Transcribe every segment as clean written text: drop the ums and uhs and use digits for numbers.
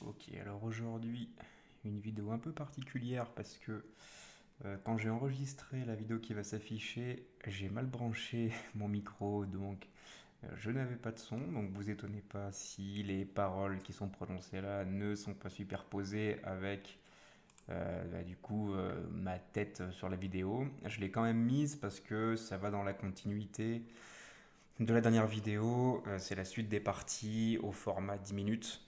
Ok, alors aujourd'hui, une vidéo un peu particulière parce que quand j'ai enregistré la vidéo qui va s'afficher, j'ai mal branché mon micro, donc je n'avais pas de son, donc vous étonnez pas si les paroles qui sont prononcées là ne sont pas superposées avec ma tête sur la vidéo. Je l'ai quand même mise parce que ça va dans la continuité de la dernière vidéo, c'est la suite des parties au format 10 minutes.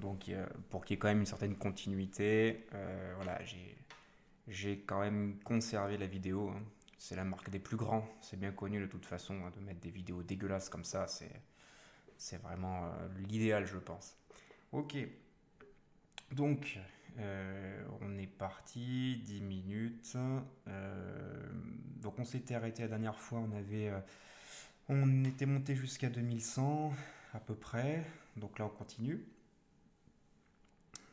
Donc pour qu'il y ait quand même une certaine continuité, voilà, j'ai quand même conservé la vidéo, hein. C'est la marque des plus grands, c'est bien connu de toute façon, hein, de mettre des vidéos dégueulasses comme ça, c'est vraiment l'idéal je pense. Ok, donc on est parti, 10 minutes. Donc on s'était arrêté la dernière fois, on était monté jusqu'à 2100 à peu près. Donc là on continue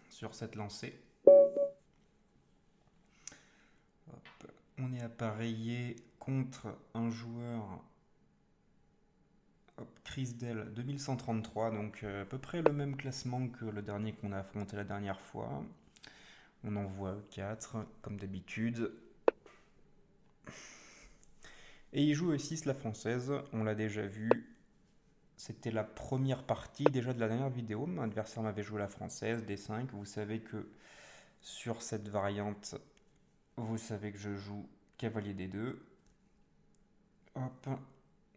sur cette lancée. Hop. On est appareillé contre un joueur, Chris Dell 2133, donc à peu près le même classement que le dernier qu'on a affronté la dernière fois. On envoie 4 comme d'habitude. Et il joue E6 la française, on l'a déjà vu. C'était la première partie déjà de la dernière vidéo. Mon adversaire m'avait joué la française, D5. Vous savez que sur cette variante, vous savez que je joue cavalier D2. Hop.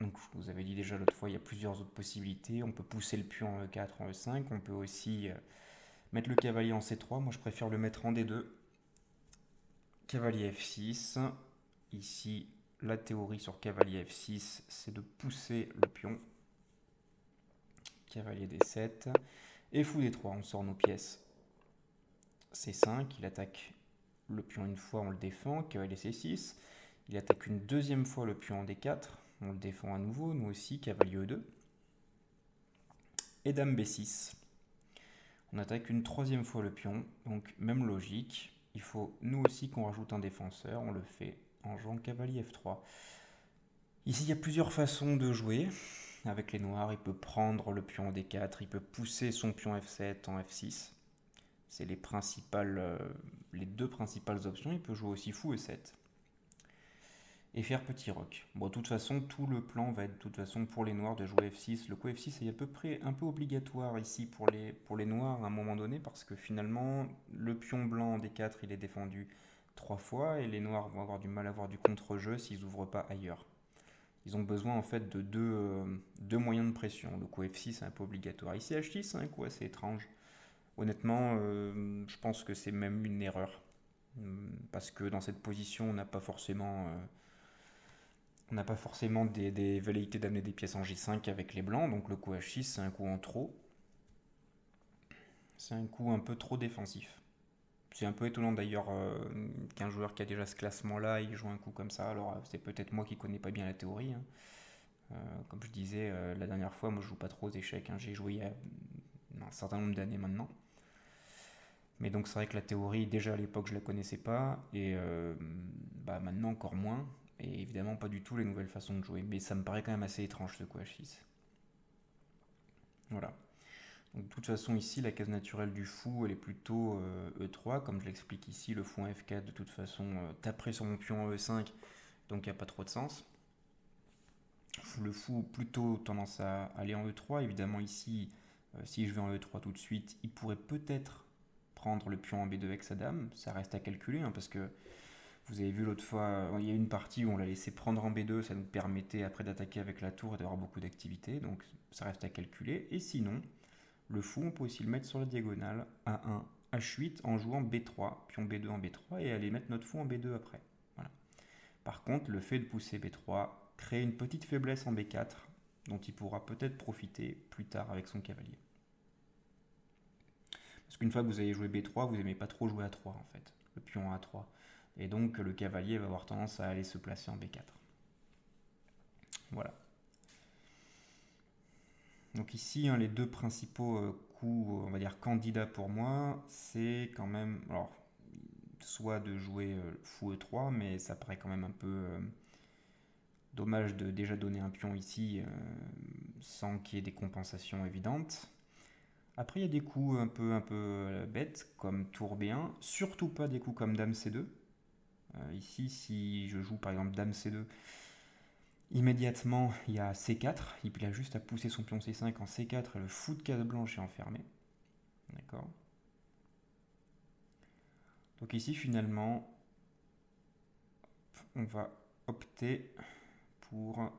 Donc je vous avais dit déjà l'autre fois, il y a plusieurs autres possibilités. On peut pousser le pion en E4, en E5. On peut aussi mettre le cavalier en C3. Moi je préfère le mettre en D2. Cavalier F6. Ici, la théorie sur cavalier F6, c'est de pousser le pion. Cavalier D7. Et fou D3, on sort nos pièces. C5, il attaque le pion une fois, on le défend. Cavalier C6. Il attaque une deuxième fois le pion en D4. On le défend à nouveau, nous aussi, cavalier E2. Et dame B6. On attaque une troisième fois le pion, donc même logique. Il faut nous aussi qu'on rajoute un défenseur, on le fait en jouant cavalier F3. Ici, il y a plusieurs façons de jouer. Avec les noirs, il peut prendre le pion en D4, il peut pousser son pion F7 en F6. C'est les deux principales options. Il peut jouer aussi fou E7 et faire petit roc. Bon, de toute façon, tout le plan va être de toute façon pour les noirs de jouer F6. Le coup F6 est à peu près un peu obligatoire ici pour les noirs à un moment donné parce que finalement, le pion blanc en D4, il est défendu 3 fois et les noirs vont avoir du mal à avoir du contre-jeu s'ils n'ouvrent pas ailleurs. Ils ont besoin en fait de deux moyens de pression. Le coup F6 est un peu obligatoire. Ici H6, c'est un coup assez étrange. Honnêtement, je pense que c'est même une erreur. Parce que dans cette position, on n'a pas forcément des velléités d'amener des pièces en J5 avec les blancs, donc le coup H6 c'est un coup en trop. C'est un coup un peu trop défensif. C'est un peu étonnant d'ailleurs qu'un joueur qui a déjà ce classement-là, il joue un coup comme ça. Alors c'est peut-être moi qui connais pas bien la théorie, hein. Comme je disais la dernière fois, moi je joue pas trop aux échecs, hein. J'ai joué il y a un certain nombre d'années maintenant. Mais donc c'est vrai que la théorie, déjà à l'époque je la connaissais pas, et maintenant encore moins. Et évidemment pas du tout les nouvelles façons de jouer. Mais ça me paraît quand même assez étrange ce coup H6. Voilà. Donc, de toute façon ici la case naturelle du fou elle est plutôt E3. Comme je l'explique ici, le fou en F4 de toute façon taperait sur mon pion en E5. Donc il n'y a pas trop de sens. Le fou plutôt tendance à aller en E3. Évidemment ici, si je vais en E3 tout de suite, il pourrait peut-être prendre le pion en B2 avec sa dame. Ça reste à calculer, hein, parce que vous avez vu l'autre fois, il y a une partie où on l'a laissé prendre en B2, ça nous permettait après d'attaquer avec la tour et d'avoir beaucoup d'activité, donc ça reste à calculer. Et sinon, le fou, on peut aussi le mettre sur la diagonale, A1, H8, en jouant B3, pion B2 en B3, et aller mettre notre fou en B2 après. Voilà. Par contre, le fait de pousser B3 crée une petite faiblesse en B4, dont il pourra peut-être profiter plus tard avec son cavalier. Parce qu'une fois que vous avez joué B3, vous n'aimez pas trop jouer A3 en fait, le pion A3. Et donc le cavalier va avoir tendance à aller se placer en B4. Voilà. Donc ici, hein, les deux principaux coups, on va dire candidats pour moi, c'est quand même, alors, soit de jouer fou E3, mais ça paraît quand même un peu dommage de déjà donner un pion ici sans qu'il y ait des compensations évidentes. Après, il y a des coups un peu bêtes, comme tour B1, surtout pas des coups comme dame C2. Ici, si je joue par exemple dame C2, immédiatement il y a C4, il a juste à pousser son pion C5 en C4 et le fou de case blanche est enfermé. D'accord. Donc ici, finalement, on va opter pour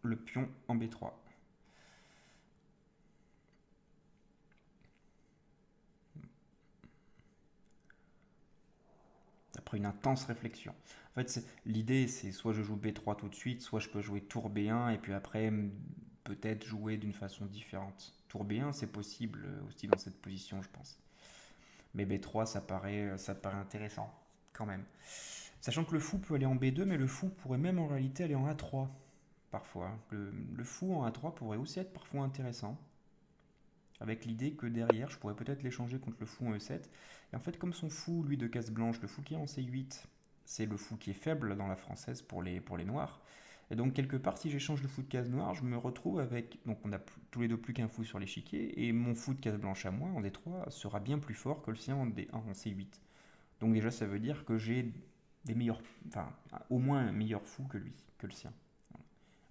le pion en B3. Après une intense réflexion. En fait, l'idée, c'est soit je joue B3 tout de suite, soit je peux jouer tour B1 et puis après, peut-être jouer d'une façon différente. Tour B1, c'est possible aussi dans cette position, je pense. Mais B3, ça paraît intéressant, quand même. Sachant que le fou peut aller en B2, mais le fou pourrait même en réalité aller en A3, parfois. Le fou en A3 pourrait aussi être parfois intéressant, avec l'idée que derrière, je pourrais peut-être l'échanger contre le fou en E7. Et en fait, comme son fou, lui, de case blanche, le fou qui est en C8, c'est le fou qui est faible dans la française pour les noirs. Et donc, quelque part, si j'échange le fou de case noire, je me retrouve avec. Donc, on a tous les deux plus qu'un fou sur l'échiquier, et mon fou de case blanche à moi, en D3, sera bien plus fort que le sien en D1 en C8. Donc, déjà, ça veut dire que j'ai des meilleurs. Enfin, au moins un meilleur fou que lui, que le sien.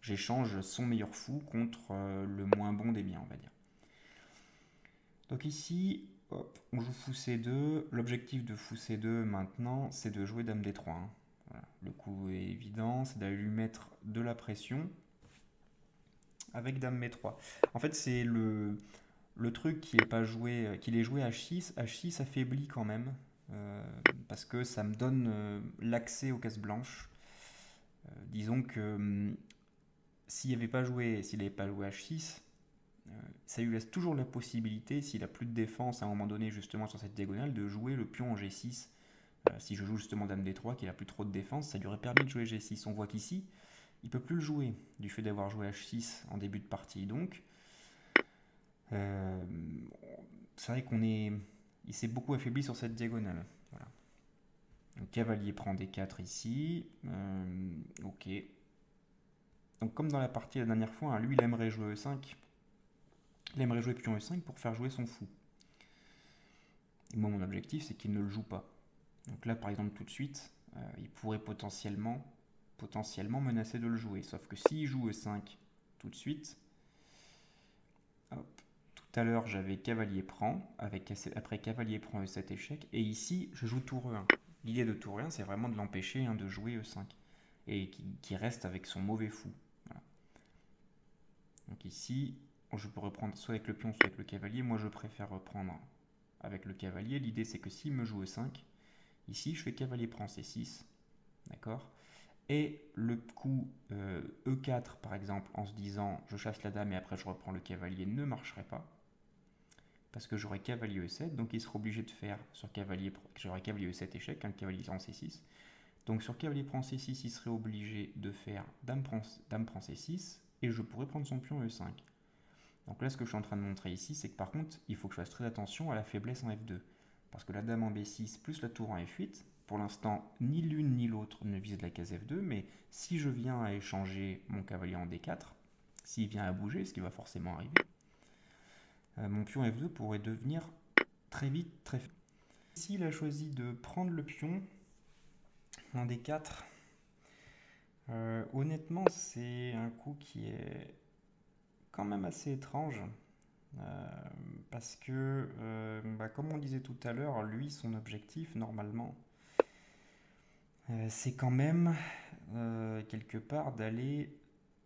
J'échange son meilleur fou contre le moins bon des miens, on va dire. Donc ici, hop, on joue fou C2. L'objectif de fou C2 maintenant, c'est de jouer dame D3. Hein. Voilà. Le coup est évident, c'est d'aller lui mettre de la pression avec dame B3. En fait, c'est le truc qui est pas joué, qu'il est joué H6. H6 affaiblit quand même, parce que ça me donne l'accès aux cases blanches. Disons que s'il n'avait pas joué H6, ça lui laisse toujours la possibilité, s'il a plus de défense à un moment donné justement sur cette diagonale, de jouer le pion en G6. Si je joue justement dame D3, qu'il a plus trop de défense, ça lui aurait permis de jouer G6. On voit qu'ici, il peut plus le jouer du fait d'avoir joué H6 en début de partie. Donc, c'est vrai il s'est beaucoup affaibli sur cette diagonale. Voilà. Donc, cavalier prend D4 ici. Ok. Donc, comme dans la partie la dernière fois, hein, lui, il aimerait jouer E5. Il aimerait jouer pion E5 pour faire jouer son fou. Et moi, mon objectif, c'est qu'il ne le joue pas. Donc là, par exemple, tout de suite, il pourrait potentiellement menacer de le jouer. Sauf que s'il joue E5 tout de suite, hop, tout à l'heure, j'avais cavalier prend, après cavalier prend E7 échec, et ici, je joue tour E1. L'idée de tour E1, c'est vraiment de l'empêcher de jouer E5, et qui reste avec son mauvais fou. Voilà. Donc ici, je peux reprendre soit avec le pion, soit avec le cavalier. Moi, je préfère reprendre avec le cavalier. L'idée, c'est que s'il me joue E5, ici, je fais cavalier prend C6, d'accord. Et le coup E4, par exemple, en se disant je chasse la dame et après je reprends le cavalier, ne marcherait pas. Parce que j'aurais cavalier E7, donc il serait obligé de faire sur cavalier, j'aurais cavalier E7 échec, un cavalier en C6. Donc sur cavalier prend C6, il serait obligé de faire dame prend C6, et je pourrais prendre son pion E5. Donc là, ce que je suis en train de montrer ici, c'est que par contre, il faut que je fasse très attention à la faiblesse en F2. Parce que la dame en B6 plus la tour en F8, pour l'instant, ni l'une ni l'autre ne vise la case F2, mais si je viens à échanger mon cavalier en D4, s'il vient à bouger, ce qui va forcément arriver, mon pion F2 pourrait devenir très vite très faible. Ici, il a choisi de prendre le pion en D4. Honnêtement, c'est un coup qui est quand même assez étrange. Parce que, comme on disait tout à l'heure, lui, son objectif, normalement, c'est quand même, quelque part, d'aller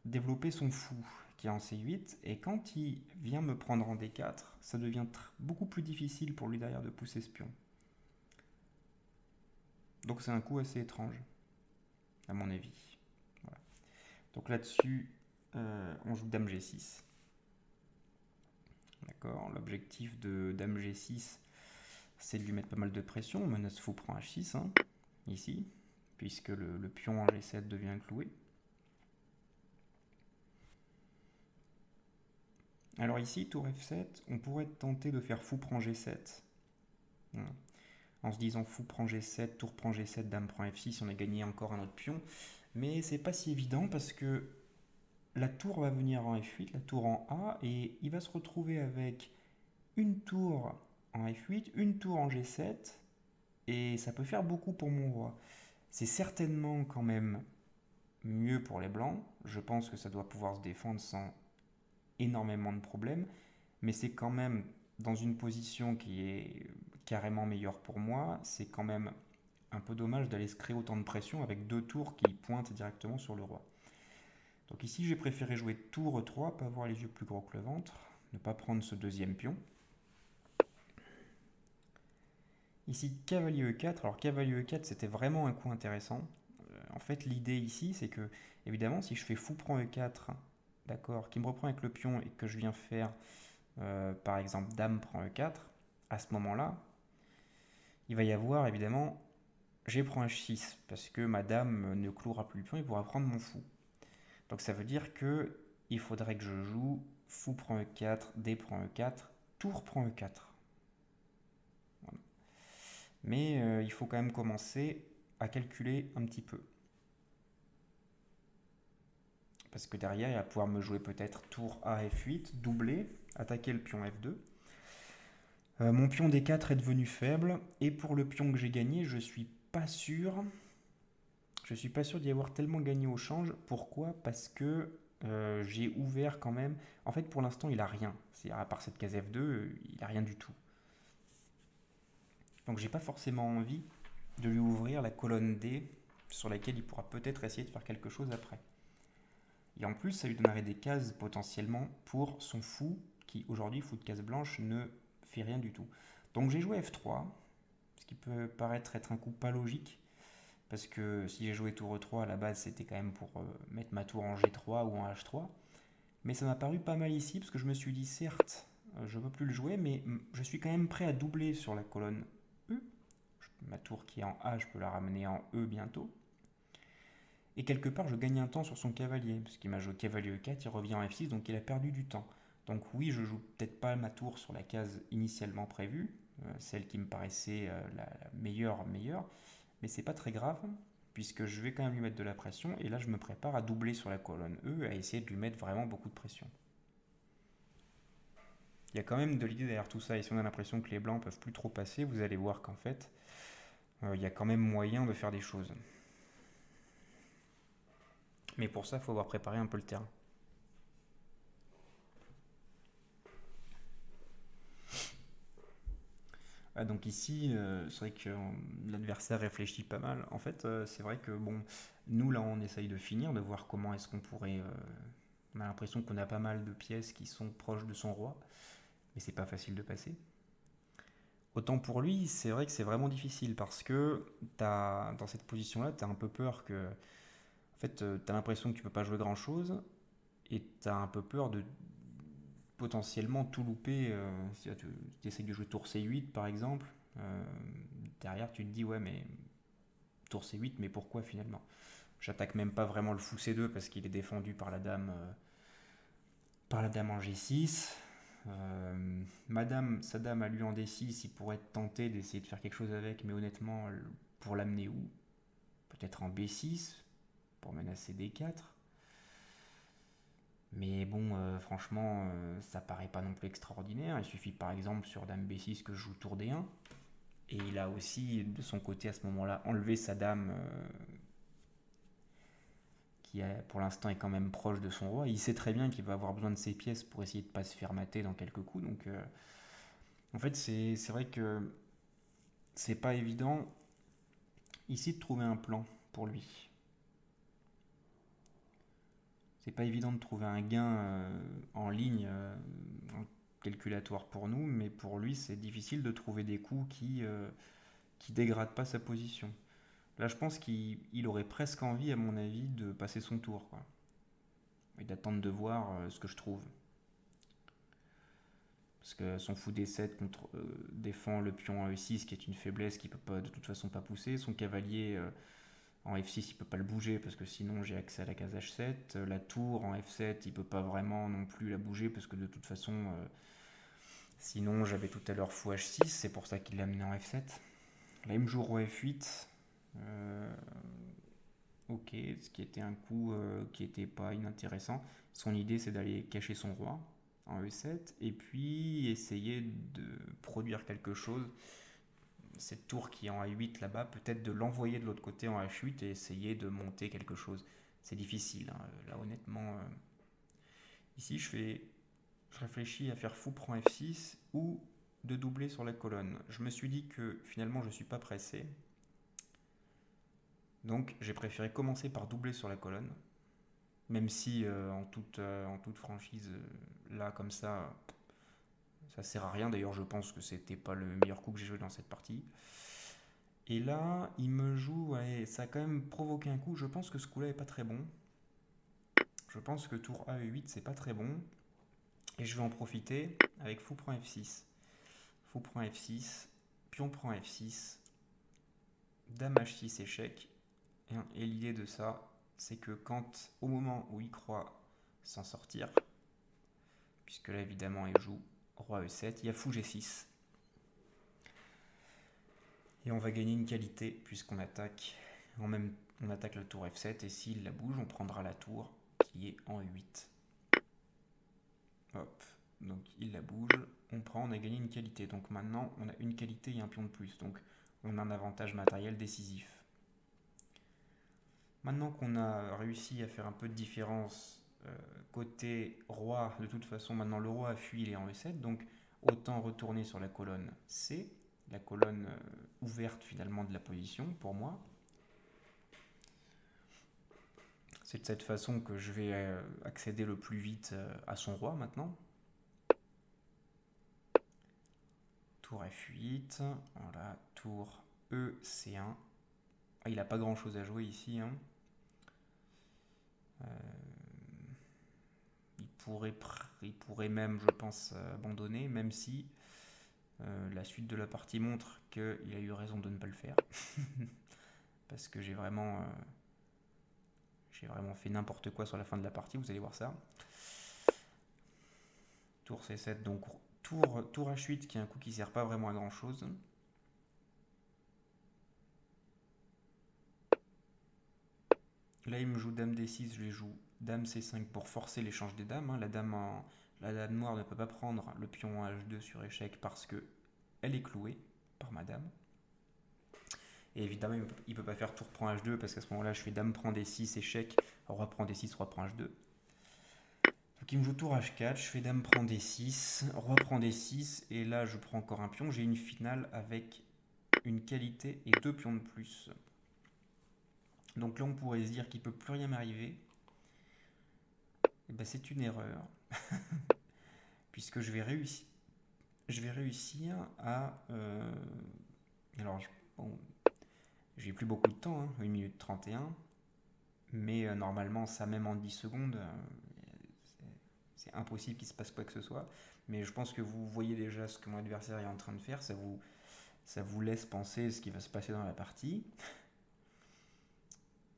développer son fou, qui est en C8, et quand il vient me prendre en D4, ça devient beaucoup plus difficile pour lui derrière de pousser ce pion. Donc c'est un coup assez étrange, à mon avis. Voilà. Donc là-dessus, on joue dame G6. D'accord. L'objectif de dame G6, c'est de lui mettre pas mal de pression. On menace fou prend H6, hein, ici, puisque le pion en G7 devient cloué. Alors ici, tour F7, on pourrait tenter de faire fou prend G7. Voilà. En se disant fou prend G7, tour prend G7, dame prend F6, on a gagné encore un autre pion. Mais c'est pas si évident parce que la tour va venir en F8, la tour en A, et il va se retrouver avec une tour en F8, une tour en G7, et ça peut faire beaucoup pour mon roi. C'est certainement quand même mieux pour les blancs. Je pense que ça doit pouvoir se défendre sans énormément de problèmes, mais c'est quand même dans une position qui est carrément meilleure pour moi. C'est quand même un peu dommage d'aller se créer autant de pression avec deux tours qui pointent directement sur le roi. Donc ici, j'ai préféré jouer tour E3, pas avoir les yeux plus gros que le ventre, ne pas prendre ce deuxième pion. Ici, cavalier E4. Alors cavalier E4, c'était vraiment un coup intéressant. En fait, l'idée ici, c'est que, évidemment, si je fais fou prend E4, d'accord, qui me reprend avec le pion et que je viens faire, par exemple, dame prend E4, à ce moment-là, il va y avoir, évidemment, G prend H6, parce que ma dame ne clouera plus le pion et pourra prendre mon fou. Donc ça veut dire que il faudrait que je joue fou prend E4, D prend E4, tour prend E4. Voilà. Mais il faut quand même commencer à calculer un petit peu. Parce que derrière, il va pouvoir me jouer peut-être tour A F8, doubler, attaquer le pion F2. Mon pion D4 est devenu faible, et pour le pion que j'ai gagné, je suis pas sûr. Je suis pas sûr d'y avoir tellement gagné au change. Pourquoi? Parce que j'ai ouvert quand même. En fait, pour l'instant, il a rien. À part cette case F2, il a rien du tout. Donc, j'ai pas forcément envie de lui ouvrir la colonne D sur laquelle il pourra peut-être essayer de faire quelque chose après. Et en plus, ça lui donnerait des cases potentiellement pour son fou, qui aujourd'hui, fou de case blanche, ne fait rien du tout. Donc j'ai joué F3, ce qui peut paraître être un coup pas logique, parce que si j'ai joué tour E3 à la base, c'était quand même pour mettre ma tour en G3 ou en H3. Mais ça m'a paru pas mal ici, parce que je me suis dit, certes, je ne peux plus le jouer, mais je suis quand même prêt à doubler sur la colonne E. Ma tour qui est en A, je peux la ramener en E bientôt. Et quelque part, je gagne un temps sur son cavalier, parce qu'il m'a joué cavalier E4, il revient en F6, donc il a perdu du temps. Donc oui, je joue peut-être pas ma tour sur la case initialement prévue, celle qui me paraissait la meilleure, mais c'est pas très grave, puisque je vais quand même lui mettre de la pression, et là je me prépare à doubler sur la colonne E, à essayer de lui mettre vraiment beaucoup de pression. Il y a quand même de l'idée derrière tout ça, et si on a l'impression que les blancs peuvent plus trop passer, vous allez voir qu'en fait, il y a quand même moyen de faire des choses. Mais pour ça, il faut avoir préparé un peu le terrain. Ah, donc ici, c'est vrai que l'adversaire réfléchit pas mal. En fait, c'est vrai que bon, nous là, on essaye de finir, de voir comment est-ce qu'on pourrait. On a l'impression qu'on a pas mal de pièces qui sont proches de son roi, mais c'est pas facile de passer. Autant pour lui, c'est vrai que c'est vraiment difficile parce que dans cette position-là, tu as un peu peur que. En fait, tu as l'impression que tu peux pas jouer grand-chose et tu as un peu peur de potentiellement tout louper. Si tu essayes de jouer tour C8 par exemple, derrière tu te dis ouais, mais tour C8, mais pourquoi finalement? J'attaque même pas vraiment le fou C2 parce qu'il est défendu par la dame en G6. Sa dame a lui en D6, il pourrait être tenté d'essayer de faire quelque chose avec, mais honnêtement, pour l'amener où? Peut-être en B6 pour menacer D4. Mais bon, franchement, ça paraît pas non plus extraordinaire. Il suffit par exemple sur dame B6 que je joue tour D1. Et il a aussi de son côté à ce moment-là enlevé sa dame qui pour l'instant est quand même proche de son roi. Il sait très bien qu'il va avoir besoin de ses pièces pour essayer de ne pas se faire mater dans quelques coups. Donc en fait c'est vrai que c'est pas évident ici de trouver un plan pour lui. C'est pas évident de trouver un gain en ligne en calculatoire pour nous, mais pour lui c'est difficile de trouver des coups qui dégradent pas sa position. Là, je pense qu'il aurait presque envie, à mon avis, de passer son tour, quoi. Et d'attendre de voir ce que je trouve. Parce que son fou D7 défend le pion en E6, qui est une faiblesse qui peut pas, de toute façon pas pousser. Son cavalier en F6, il peut pas le bouger, parce que sinon j'ai accès à la case H7. La tour en F7, il peut pas vraiment non plus la bouger, parce que de toute façon, sinon j'avais tout à l'heure fou H6, c'est pour ça qu'il l'a amené en F7. Là, il me joue roi F8. ok, ce qui était un coup qui n'était pas inintéressant. Son idée, c'est d'aller cacher son roi en E7 et puis essayer de produire quelque chose. Cette tour qui est en A8 là-bas, peut-être de l'envoyer de l'autre côté en H8 et essayer de monter quelque chose. C'est difficile, hein. Là honnêtement. Ici, je réfléchis à faire fou prend F6 ou de doubler sur la colonne. Je me suis dit que finalement je ne suis pas pressé. Donc j'ai préféré commencer par doubler sur la colonne. Même si en toute franchise, là comme ça sert à rien. D'ailleurs je pense que c'était pas le meilleur coup que j'ai joué dans cette partie. Et là il me joue, ouais, ça a quand même provoqué un coup. Je pense que ce coup là est pas très bon. Je pense que tour A8 c'est pas très bon. Et je vais en profiter avec fou prend F6. Fou prend F6, pion prend F6, dame H6 échec. Et l'idée de ça, c'est que quand, au moment où il croit s'en sortir, puisque là évidemment il joue roi E7, il y a fou G6. Et on va gagner une qualité puisqu'on attaque on attaque la tour F7 et s'il la bouge, on prendra la tour qui est en E8. Hop, donc il la bouge, on a gagné une qualité. Donc maintenant on a une qualité et un pion de plus. Donc on a un avantage matériel décisif. Maintenant qu'on a réussi à faire un peu de différence côté roi, de toute façon maintenant le roi a fui, il est en E7, donc autant retourner sur la colonne C, la colonne ouverte finalement de la position pour moi. C'est de cette façon que je vais accéder le plus vite à son roi maintenant. Tour F8, voilà, tour E, C1. Ah, il n'a pas grand chose à jouer ici, hein. Il pourrait même, je pense, abandonner, même si la suite de la partie montre qu'il a eu raison de ne pas le faire. Parce que j'ai vraiment fait n'importe quoi sur la fin de la partie, vous allez voir ça. Tour C7, donc tour H8 qui est un coup qui ne sert pas vraiment à grand chose. Là il me joue dame D6, je lui joue dame C5 pour forcer l'échange des dames, hein. La dame noire ne peut pas prendre le pion H2 sur échec parce que elle est clouée par ma dame. Et évidemment, il ne peut pas faire tour prend H2 parce qu'à ce moment-là, je fais dame prend D6, échec, roi prend D6, roi prend H2. Donc il me joue tour H4, je fais dame prend D6, roi prend D6, et là je prends encore un pion. J'ai une finale avec une qualité et deux pions de plus. Donc là, on pourrait se dire qu'il ne peut plus rien m'arriver. Et ben, c'est une erreur, puisque je vais réussir à... alors, bon, j'ai plus beaucoup de temps, hein, 1 minute 31. Mais normalement, ça même en 10 secondes, c'est impossible qu'il se passe quoi que ce soit. Mais je pense que vous voyez déjà ce que mon adversaire est en train de faire. Ça vous laisse penser ce qui va se passer dans la partie.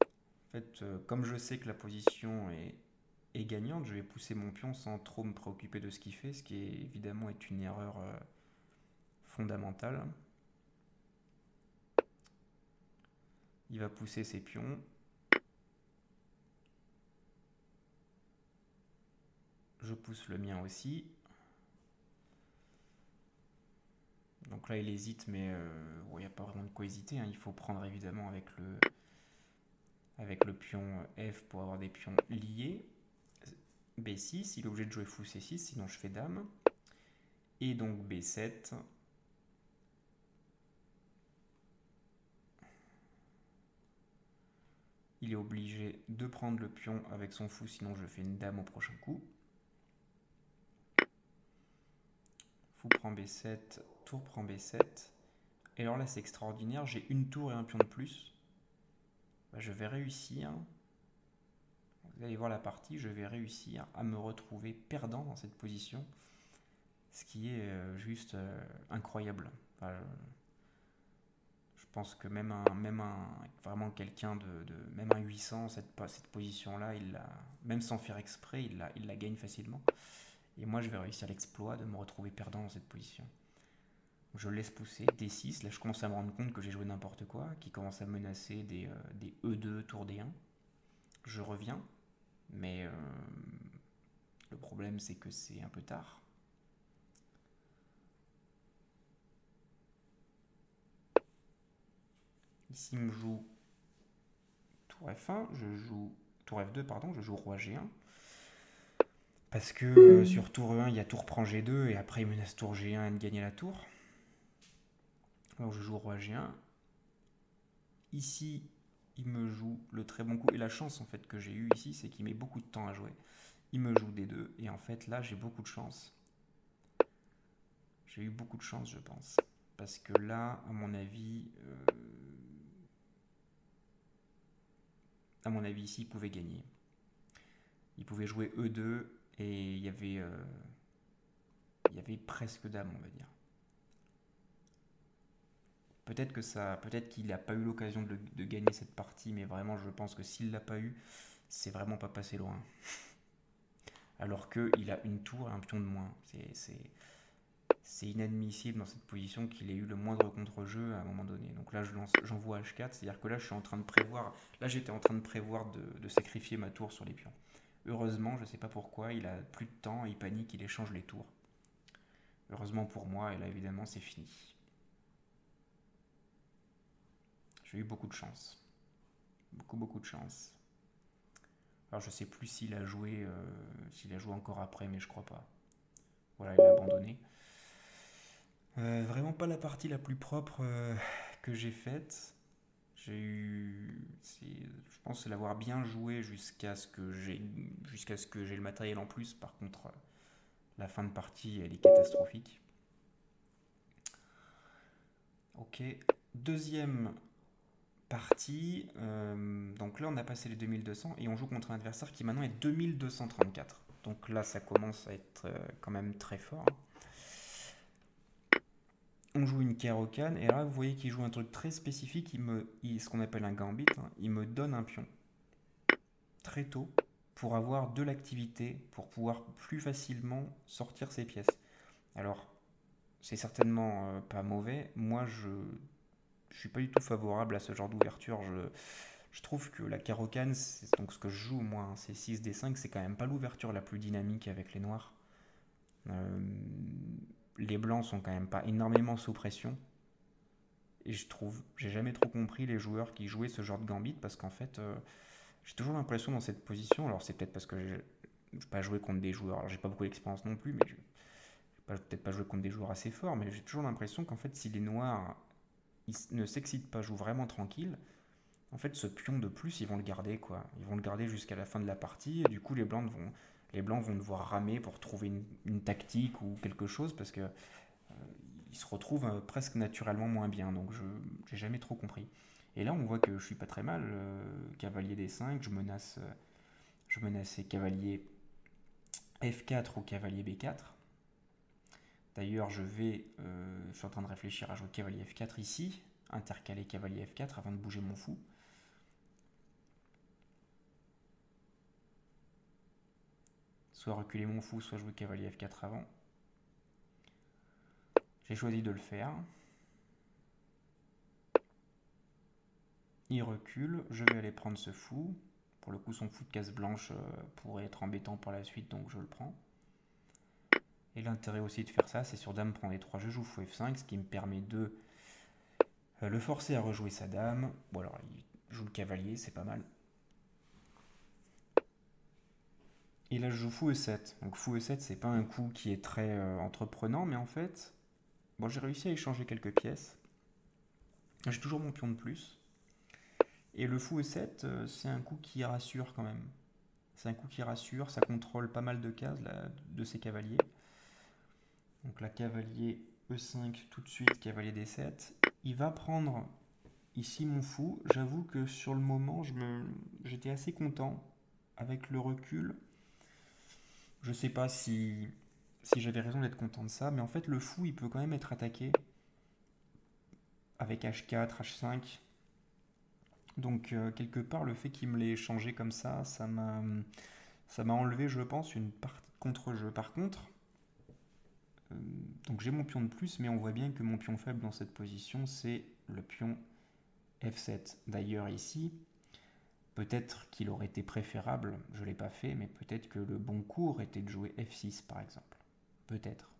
En fait, comme je sais que la position est gagnante, je vais pousser mon pion sans trop me préoccuper de ce qu'il fait, ce qui est, évidemment est une erreur fondamentale. Il va pousser ses pions. Je pousse le mien aussi. Donc là, il hésite, mais il n'y a pas vraiment de quoi hésiter, hein. Il faut prendre évidemment avec le pion F pour avoir des pions liés. B6, il est obligé de jouer fou C6, sinon je fais dame. Et donc B7. Il est obligé de prendre le pion avec son fou, sinon je fais une dame au prochain coup. Fou prend B7, tour prend B7. Et alors là, c'est extraordinaire, j'ai une tour et un pion de plus. Bah, je vais réussir, vous allez voir la partie, je vais réussir à me retrouver perdant dans cette position. Ce qui est juste incroyable. Enfin, je pense que vraiment quelqu'un même un 800, cette position-là, même sans faire exprès, il la gagne facilement. Et moi, je vais réussir l'exploit de me retrouver perdant dans cette position. Je laisse pousser D6. Là, je commence à me rendre compte que j'ai joué n'importe quoi, qui commence à menacer des E2, tour D1. je reviens, mais le problème c'est que c'est un peu tard. Ici il me joue tour F1, je joue tour F2, pardon, je joue roi G1. Parce que sur tour E1, il y a tour prend G2 et après il menace tour G1 de gagner la tour. Alors je joue roi G1. Ici, il me joue le très bon coup. Et la chance en fait que j'ai eu ici, c'est qu'il met beaucoup de temps à jouer. Il me joue D2 et en fait là j'ai beaucoup de chance. J'ai eu beaucoup de chance je pense. Parce que là, à mon avis ici il pouvait gagner. Il pouvait jouer E2 et il y avait presque dame on va dire. Peut-être qu'il n'a pas eu l'occasion de gagner cette partie, mais vraiment, je pense que s'il l'a pas eu, c'est vraiment pas passé loin. Alors qu'il a une tour et un pion de moins. C'est inadmissible dans cette position qu'il ait eu le moindre contre-jeu à un moment donné. Donc là, j'envoie H4, c'est-à-dire que là, je suis en train de prévoir. Là, j'étais en train de prévoir de sacrifier ma tour sur les pions. Heureusement, je ne sais pas pourquoi, il a plus de temps, il panique, il échange les tours. Heureusement pour moi, et là, évidemment, c'est fini. J'ai eu beaucoup de chance. Beaucoup de chance. Alors je sais plus s'il a joué encore après, mais je crois pas. Voilà, il a abandonné. Vraiment pas la partie la plus propre que j'ai faite. Je pense l'avoir bien joué jusqu'à ce que j'ai le matériel en plus. Par contre, la fin de partie, elle est catastrophique. Ok, deuxième partie. Donc là, on a passé les 2200 et on joue contre un adversaire qui maintenant est 2234. Donc là, ça commence à être quand même très fort. On joue une Caro-Can et là, vous voyez qu'il joue un truc très spécifique. Ce qu'on appelle un gambit. Il me donne un pion très tôt pour avoir de l'activité, pour pouvoir plus facilement sortir ses pièces. Alors, c'est certainement pas mauvais. Moi, je suis pas du tout favorable à ce genre d'ouverture. Je trouve que la Caro-Can, donc ce que je joue moi, c'est 6D5, c'est quand même pas l'ouverture la plus dynamique avec les noirs. Les blancs sont quand même pas énormément sous pression. Et j'ai jamais trop compris les joueurs qui jouaient ce genre de gambit parce qu'en fait, j'ai toujours l'impression dans cette position, alors c'est peut-être parce que j'ai pas joué contre des joueurs, alors j'ai pas beaucoup d'expérience non plus, mais peut-être pas joué contre des joueurs assez forts, mais j'ai toujours l'impression qu'en fait, si les noirs ne s'excitent pas, jouent vraiment tranquille, en fait, ce pion de plus, ils vont le garder, quoi. Ils vont le garder jusqu'à la fin de la partie, et du coup, les blancs vont devoir ramer pour trouver une tactique ou quelque chose, parce que ils se retrouvent presque naturellement moins bien. Donc, je n'ai jamais trop compris. Et là, on voit que je suis pas très mal. Cavalier D5, je menaçais cavalier F4 ou cavalier B4. D'ailleurs, je suis en train de réfléchir à jouer cavalier F4 ici, intercaler cavalier F4 avant de bouger mon fou. Soit reculer mon fou, soit jouer cavalier F4 avant. J'ai choisi de le faire. Il recule, je vais aller prendre ce fou. Pour le coup, son fou de case blanche pourrait être embêtant par la suite, donc je le prends. Et l'intérêt aussi de faire ça, c'est sur dame prend D3, je joue fou F5, ce qui me permet de le forcer à rejouer sa dame. Bon alors, il joue le cavalier, c'est pas mal. Et là, je joue fou E7. Donc fou E7, c'est pas un coup qui est très entreprenant, mais en fait, bon, j'ai réussi à échanger quelques pièces. J'ai toujours mon pion de plus. Et le fou E7, c'est un coup qui rassure quand même. C'est un coup qui rassure, ça contrôle pas mal de cases là, de ses cavaliers. Donc là, cavalier E5 tout de suite, cavalier D7. Il va prendre ici mon fou. J'avoue que sur le moment, j'étais assez content. Avec le recul, je sais pas si j'avais raison d'être content de ça, mais en fait, le fou, il peut quand même être attaqué avec H4, H5. Donc, quelque part, le fait qu'il me l'ait échangé comme ça m'a enlevé, je pense, une partie de contre-jeu. Par contre, donc j'ai mon pion de plus, mais on voit bien que mon pion faible dans cette position, c'est le pion F7. D'ailleurs, ici, Peut-être qu'il aurait été préférable, je ne l'ai pas fait, mais peut-être que le bon cours était de jouer F6 par exemple. Peut-être.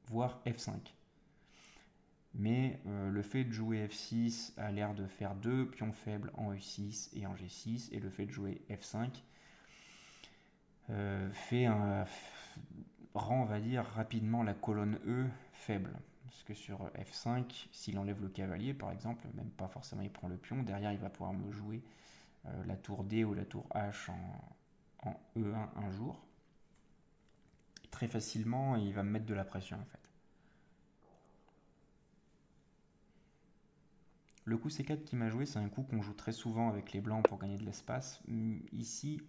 Voire F5. Mais le fait de jouer F6 a l'air de faire deux pions faibles en E6 et en G6, et le fait de jouer F5 rend, on va dire, rapidement la colonne E faible. Parce que sur F5, s'il enlève le cavalier, par exemple, même pas forcément il prend le pion, derrière il va pouvoir me jouer la tour D ou la tour H en E1 un jour. Et très facilement, il va me mettre de la pression en fait. Le coup C4 qui m'a joué, c'est un coup qu'on joue très souvent avec les blancs pour gagner de l'espace. Ici,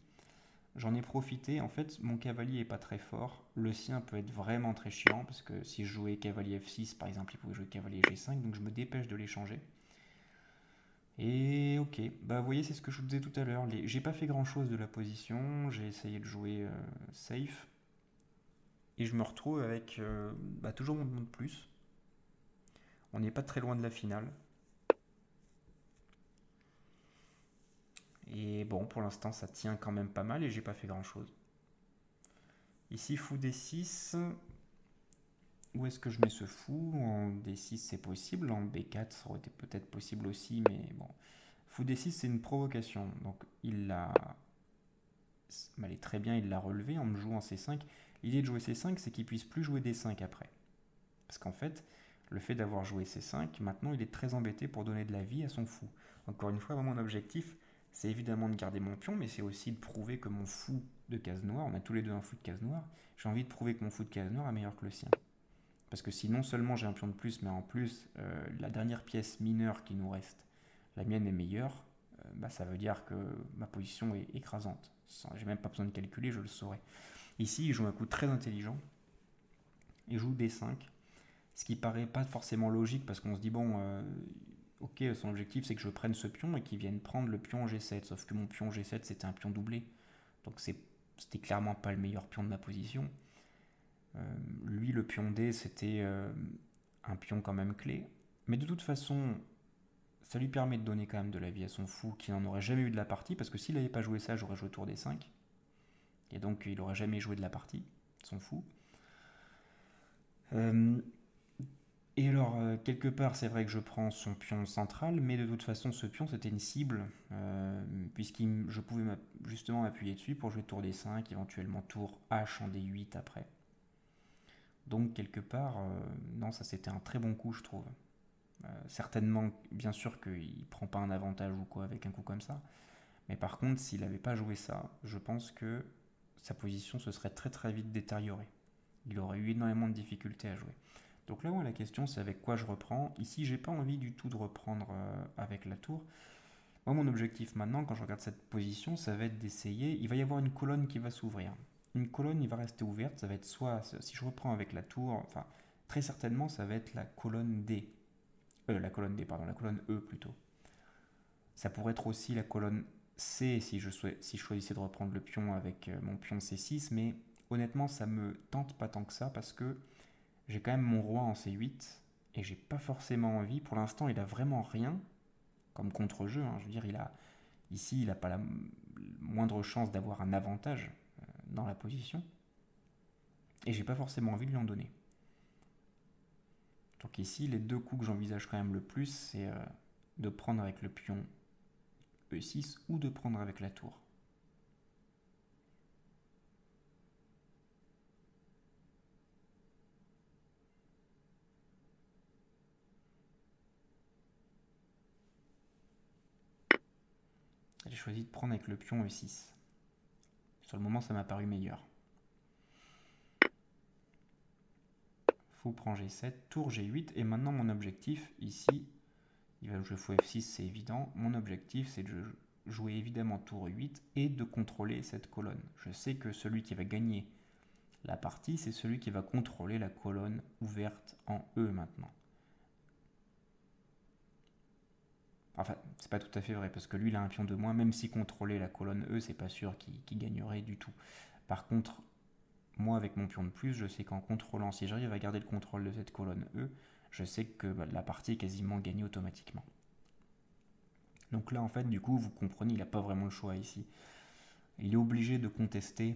j'en ai profité. En fait, mon cavalier est pas très fort. Le sien peut être vraiment très chiant parce que si je jouais cavalier F6, par exemple, il pouvait jouer cavalier G5, donc je me dépêche de l'échanger. Et ok, bah vous voyez, c'est ce que je vous disais tout à l'heure. J'ai pas fait grand chose de la position, j'ai essayé de jouer safe. Et je me retrouve avec toujours mon pion de plus. On n'est pas très loin de la finale. Et bon, pour l'instant, ça tient quand même pas mal et j'ai pas fait grand chose. Ici, fou D6. Où est-ce que je mets ce fou? En D6, c'est possible. En B4, ça aurait été peut-être possible aussi, mais bon. Fou D6, c'est une provocation. Donc, il l'a. Allez, très bien, il l'a relevé en me jouant C5. L'idée de jouer C5, c'est qu'il puisse plus jouer D5 après. Parce qu'en fait, le fait d'avoir joué C5, maintenant, il est très embêté pour donner de la vie à son fou. Encore une fois, mon objectif, c'est évidemment de garder mon pion, mais c'est aussi de prouver que mon fou de case noire, on a tous les deux un fou de case noire, j'ai envie de prouver que mon fou de case noire est meilleur que le sien. Parce que si non seulement j'ai un pion de plus, mais en plus, la dernière pièce mineure qui nous reste, la mienne est meilleure, ça veut dire que ma position est écrasante. J'ai même pas besoin de calculer, je le saurais. Ici, il joue un coup très intelligent. Il joue D5. Ce qui paraît pas forcément logique parce qu'on se dit, bon, ok, son objectif c'est que je prenne ce pion et qu'il vienne prendre le pion G7. Sauf que mon pion G7 c'était un pion doublé. Donc c'était clairement pas le meilleur pion de ma position. Lui, le pion D, c'était un pion quand même clé. Mais de toute façon, ça lui permet de donner quand même de la vie à son fou qui n'en aurait jamais eu de la partie, parce que s'il n'avait pas joué ça, j'aurais joué tour D5. Et donc, il n'aurait jamais joué de la partie, son fou. Et alors, quelque part, c'est vrai que je prends son pion central, mais de toute façon, ce pion, c'était une cible, je pouvais justement m'appuyer dessus pour jouer tour D5, éventuellement tour H en D8 après. Donc quelque part, non, ça c'était un très bon coup, je trouve. Certainement, bien sûr qu'il ne prend pas un avantage ou quoi avec un coup comme ça. Mais par contre, s'il n'avait pas joué ça, je pense que sa position se serait très très vite détériorée. Il aurait eu énormément de difficultés à jouer. Donc là, la question c'est avec quoi je reprends. Ici, j'ai pas envie du tout de reprendre avec la tour. Moi, mon objectif maintenant, quand je regarde cette position, ça va être d'essayer. Il va y avoir une colonne qui va s'ouvrir. Une colonne, il va rester ouverte. Ça va être soit, si je reprends avec la tour, enfin, très certainement, ça va être la colonne D. La colonne D, pardon, la colonne E plutôt. Ça pourrait être aussi la colonne C si je choisissais de reprendre le pion avec mon pion C6, mais honnêtement, ça me tente pas tant que ça parce que j'ai quand même mon roi en C8 et j'ai pas forcément envie. Pour l'instant, il a vraiment rien comme contre-jeu. Je veux dire, ici, il n'a pas la moindre chance d'avoir un avantage dans la position. Et j'ai pas forcément envie de lui en donner. Donc ici, les deux coups que j'envisage quand même le plus, c'est de prendre avec le pion E6 ou de prendre avec la tour. J'ai choisi de prendre avec le pion E6. Sur le moment, ça m'a paru meilleur. Fou prend G7, tour G8, et maintenant mon objectif, ici, il va jouer fou F6, c'est évident. Mon objectif, c'est de jouer évidemment tour E8 et de contrôler cette colonne. Je sais que celui qui va gagner la partie, c'est celui qui va contrôler la colonne ouverte en E maintenant. Enfin, c'est pas tout à fait vrai, parce que lui, il a un pion de moins, même si contrôler la colonne E, c'est pas sûr qu'il gagnerait du tout. Par contre, moi, avec mon pion de plus, je sais qu'en contrôlant, si j'arrive à garder le contrôle de cette colonne E, je sais que la partie est quasiment gagnée automatiquement. Donc là, en fait, du coup, vous comprenez, il n'a pas vraiment le choix ici. Il est obligé de contester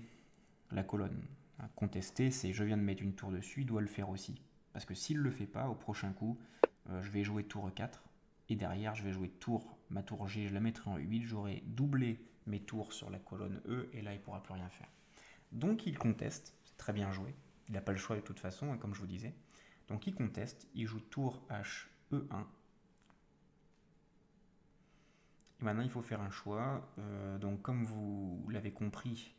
la colonne. Contester, c'est je viens de mettre une tour dessus, il doit le faire aussi. Parce que s'il ne le fait pas, au prochain coup, je vais jouer tour 4, et derrière, je vais jouer ma tour G, je la mettrai en 8, j'aurai doublé mes tours sur la colonne E, et là, il ne pourra plus rien faire. Donc, il conteste, c'est très bien joué, il n'a pas le choix de toute façon, comme je vous disais. Donc, il conteste, il joue tour H, E1. Et maintenant, il faut faire un choix. Donc, comme vous l'avez compris,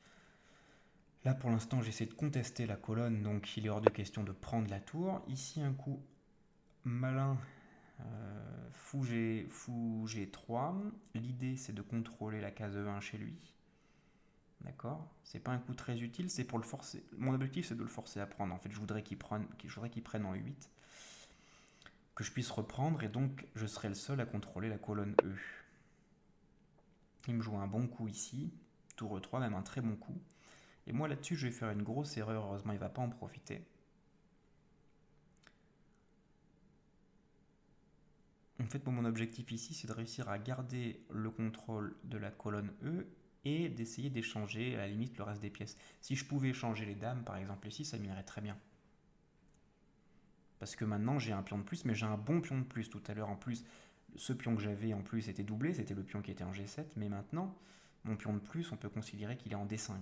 là, pour l'instant, j'essaie de contester la colonne, donc il est hors de question de prendre la tour. Ici, un coup malin, fou G3. L'idée, c'est de contrôler la case E1 chez lui. D'accord? C'est pas un coup très utile, c'est pour le forcer. Mon objectif, c'est de le forcer à prendre. En fait, je voudrais qu'il prenne en E8, que je puisse reprendre, et donc je serai le seul à contrôler la colonne E. Il me joue un bon coup ici, tour E3, même un très bon coup. Et moi là-dessus, je vais faire une grosse erreur, heureusement il ne va pas en profiter. En fait, mon objectif ici, c'est de réussir à garder le contrôle de la colonne E et d'essayer d'échanger à la limite le reste des pièces. Si je pouvais échanger les dames, par exemple ici, ça m'irait très bien. Parce que maintenant, j'ai un pion de plus, mais j'ai un bon pion de plus. Tout à l'heure, en plus, ce pion que j'avais en plus était doublé, c'était le pion qui était en G7, mais maintenant, mon pion de plus, on peut considérer qu'il est en D5.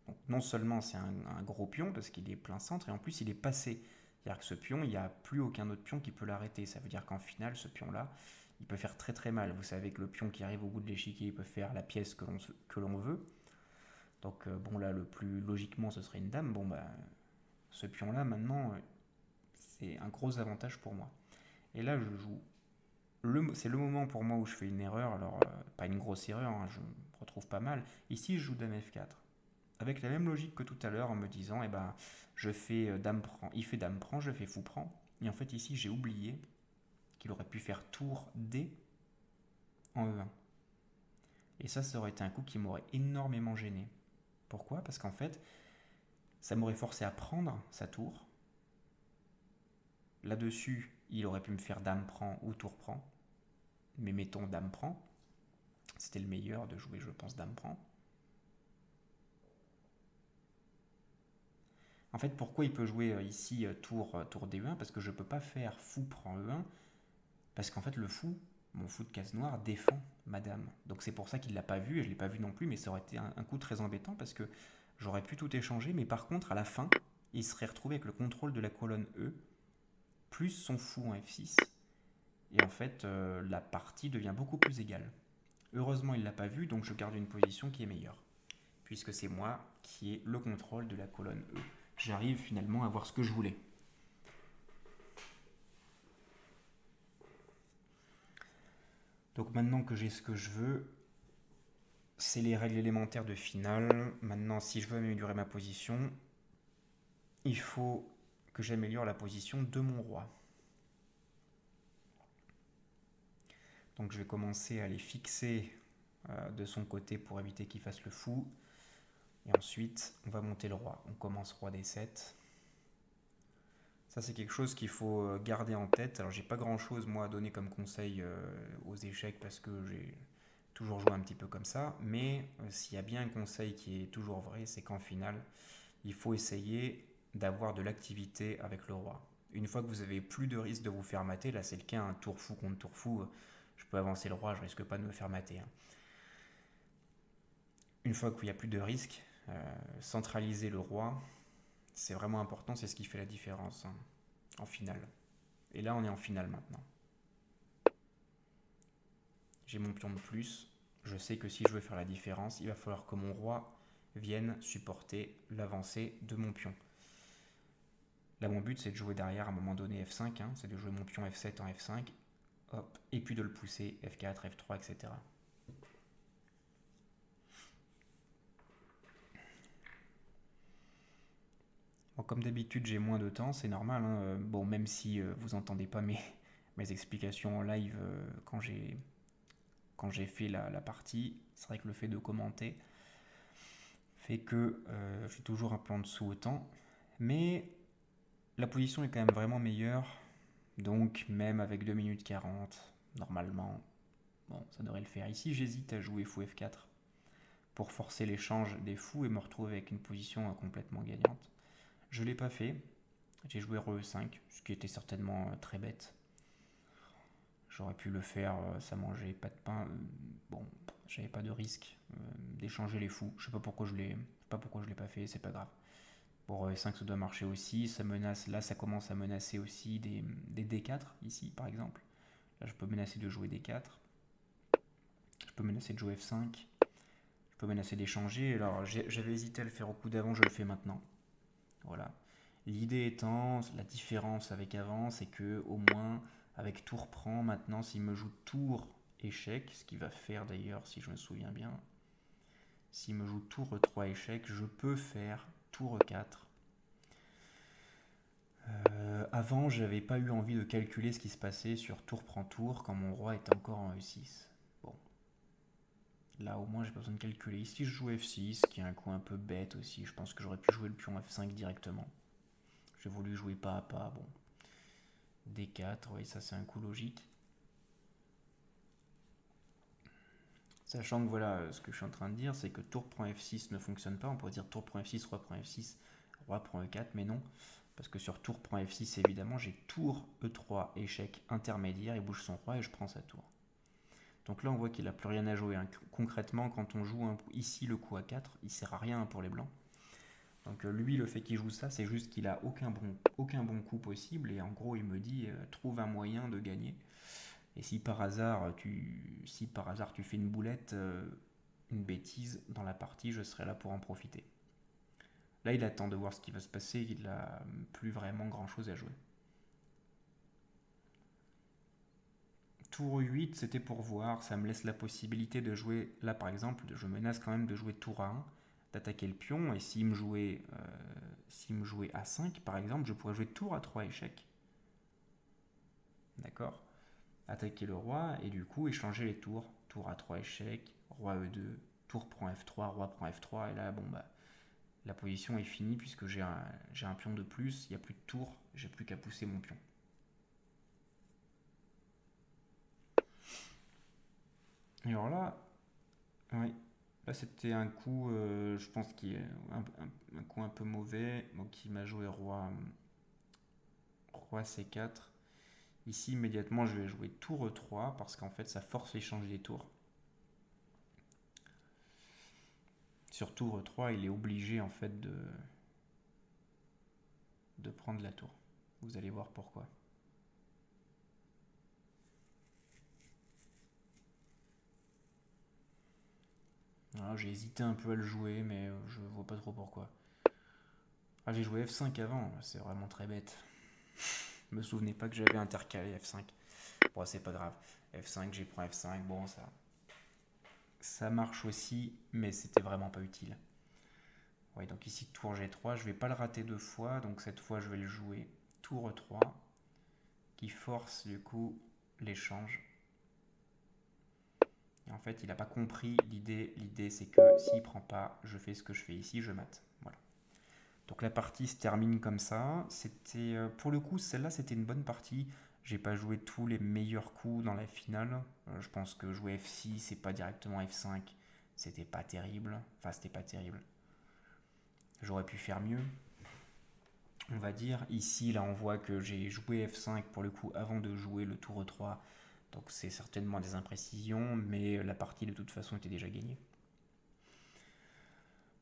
Donc, non seulement c'est un gros pion, parce qu'il est plein centre, et en plus, il est passé. C'est-à-dire que ce pion, il n'y a plus aucun autre pion qui peut l'arrêter. Ça veut dire qu'en finale, ce pion-là, il peut faire très très mal. Vous savez que le pion qui arrive au bout de l'échiquier, il peut faire la pièce que l'on veut. Donc bon là, le plus logiquement, ce serait une dame. Bon bah, ce pion-là, maintenant, c'est un gros avantage pour moi. Et là, je joue. C'est le moment pour moi où je fais une erreur. Alors, pas une grosse erreur, hein, je me retrouve pas mal. Ici, je joue dame F4. Avec la même logique que tout à l'heure, en me disant, eh ben, je fais dame prend, il fait dame prend, je fais fou prend. Et en fait, ici, j'ai oublié qu'il aurait pu faire tour D en E1. Et ça aurait été un coup qui m'aurait énormément gêné. Pourquoi? Parce qu'en fait, ça m'aurait forcé à prendre sa tour. Là-dessus, il aurait pu me faire dame prend ou tour prend. Mais mettons dame prend. C'était le meilleur de jouer, je pense, dame prend. En fait, pourquoi il peut jouer ici tour D1? Parce que je ne peux pas faire fou prend E1. Parce qu'en fait, le fou, mon fou de case noire, défend madame. Donc c'est pour ça qu'il ne l'a pas vu, et je ne l'ai pas vu non plus, mais ça aurait été un coup très embêtant, parce que j'aurais pu tout échanger, mais par contre, à la fin, il serait retrouvé avec le contrôle de la colonne E, plus son fou en F6, et en fait, la partie devient beaucoup plus égale. Heureusement, il ne l'a pas vu, donc je garde une position qui est meilleure, puisque c'est moi qui ai le contrôle de la colonne E. J'arrive finalement à voir ce que je voulais. Donc maintenant que j'ai ce que je veux, c'est les règles élémentaires de finale. Maintenant, si je veux améliorer ma position, il faut que j'améliore la position de mon roi. Donc je vais commencer à les fixer de son côté pour éviter qu'il fasse le fou. Et ensuite, on va monter le roi. On commence roi D7. Ça, c'est quelque chose qu'il faut garder en tête. Alors, j'ai pas grand-chose, moi, à donner comme conseil aux échecs, parce que j'ai toujours joué un petit peu comme ça. Mais s'il y a bien un conseil qui est toujours vrai, c'est qu'en finale, il faut essayer d'avoir de l'activité avec le roi. Une fois que vous avez plus de risque de vous faire mater, là c'est le cas, un tour fou contre tour fou, je peux avancer le roi, je risque pas de me faire mater. Une fois qu'il n'y a plus de risque, centraliser le roi, c'est vraiment important, c'est ce qui fait la différence en finale. Et là on est en finale maintenant. J'ai mon pion de plus, je sais que si je veux faire la différence, il va falloir que mon roi vienne supporter l'avancée de mon pion. Là, mon but, c'est de jouer derrière à un moment donné F5, c'est de jouer mon pion F7 en F5, hop, et puis de le pousser F4, F3, etc. Bon, comme d'habitude, j'ai moins de temps, c'est normal. Bon, même si vous n'entendez pas mes explications en live quand j'ai fait la partie, c'est vrai que le fait de commenter fait que je suis toujours un peu en dessous au temps. Mais la position est quand même vraiment meilleure. Donc, même avec 2 minutes 40, normalement, Bon, ça devrait le faire. Ici, j'hésite à jouer fou F4 pour forcer l'échange des fous et me retrouver avec une position complètement gagnante. Je ne l'ai pas fait. J'ai joué Re E5, ce qui était certainement très bête. J'aurais pu le faire, ça mangeait pas de pain. Bon, j'avais pas de risque d'échanger les fous. Je sais pas pourquoi je l'ai pas fait, c'est pas grave. Pour E5, ça doit marcher aussi. Ça menace, là, ça commence à menacer aussi des D4 ici, par exemple. Là, je peux menacer de jouer D4. Je peux menacer de jouer F5. Je peux menacer d'échanger. Alors, j'avais hésité à le faire au coup d'avant, je le fais maintenant. Voilà. L'idée étant, la différence avec avant, c'est que au moins avec tour prend, maintenant s'il me joue tour échec, ce qu'il va faire d'ailleurs si je me souviens bien, s'il me joue tour E3 échec, je peux faire tour E4. Avant, j'avais pas eu envie de calculer ce qui se passait sur tour prend tour quand mon roi était encore en E6. Bon, là au moins j'ai pas besoin de calculer. Ici je joue F6, qui est un coup un peu bête aussi. Je pense que j'aurais pu jouer le pion F5 directement. J'ai voulu jouer pas à pas, bon. D4, oui, ça c'est un coup logique. Sachant que voilà, ce que je suis en train de dire, c'est que tour prend F6 ne fonctionne pas. On pourrait dire tour prend F6, roi prend F6, roi prend E4, mais non. Parce que sur tour prend F6, évidemment, j'ai tour E3, échec intermédiaire, il bouge son roi et je prends sa tour. Donc là, on voit qu'il n'a plus rien à jouer. Concrètement, quand on joue ici le coup A4, il ne sert à rien pour les blancs. Donc lui, le fait qu'il joue ça, c'est juste qu'il a aucun bon coup possible. Et en gros, il me dit, trouve un moyen de gagner. Et si par hasard tu fais une boulette, une bêtise dans la partie, je serai là pour en profiter. Là, il attend de voir ce qui va se passer. Il n'a plus vraiment grand-chose à jouer. Tour 8, c'était pour voir. Ça me laisse la possibilité de jouer. Là, par exemple, je menace quand même de jouer tour A1, d'attaquer le pion. Et s'il me jouait A5, par exemple, je pourrais jouer tour A3 échec. D'accord? Attaquer le roi et du coup échanger les tours. Tour A3 échec, roi E2, tour prend F3, roi prend F3. Et là, bon, bah, la position est finie puisque j'ai un pion de plus. Il n'y a plus de tour. J'ai plus qu'à pousser mon pion. Et alors là, oui, là c'était un coup, je pense qui est un coup un peu mauvais. Donc il m'a joué roi C4. Ici immédiatement je vais jouer tour E3 parce qu'en fait ça force l'échange des tours. Sur tour E3 il est obligé en fait de prendre la tour. Vous allez voir pourquoi. J'ai hésité un peu à le jouer, mais je vois pas trop pourquoi. Ah, j'ai joué F5 avant, c'est vraiment très bête. Je me souvenais pas que j'avais intercalé F5. Bon, c'est pas grave. F5, j'ai pris F5, bon, ça marche aussi, mais c'était vraiment pas utile. Ouais, donc ici, tour G3, je vais pas le rater deux fois, donc cette fois, je vais le jouer tour E3, qui force du coup l'échange. Et en fait, il n'a pas compris l'idée. L'idée, c'est que s'il prend pas, je fais ce que je fais ici, je mate. Voilà. Donc la partie se termine comme ça. C'était, pour le coup, celle-là, c'était une bonne partie. J'ai pas joué tous les meilleurs coups dans la finale. Je pense que jouer F6 et pas directement F5, c'était pas terrible. Enfin, c'était pas terrible. J'aurais pu faire mieux, on va dire. Ici, là, on voit que j'ai joué F5 pour le coup avant de jouer le tour E3. Donc c'est certainement des imprécisions, mais la partie de toute façon était déjà gagnée.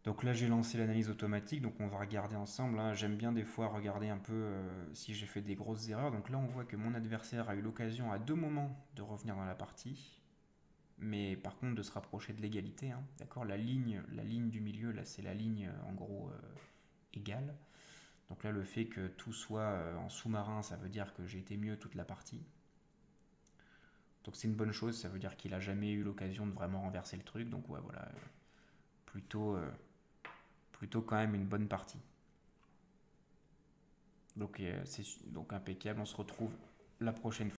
Donc là j'ai lancé l'analyse automatique, donc on va regarder ensemble. Hein. J'aime bien des fois regarder un peu si j'ai fait des grosses erreurs. Donc là on voit que mon adversaire a eu l'occasion à deux moments de revenir dans la partie, mais par contre de se rapprocher de l'égalité. Hein. D'accord, la ligne du milieu, là c'est la ligne en gros égale. Donc là le fait que tout soit en sous-marin, ça veut dire que j'ai été mieux toute la partie. Donc c'est une bonne chose, ça veut dire qu'il a jamais eu l'occasion de vraiment renverser le truc. Donc ouais voilà, plutôt quand même une bonne partie. Donc c'est donc impeccable, on se retrouve la prochaine fois.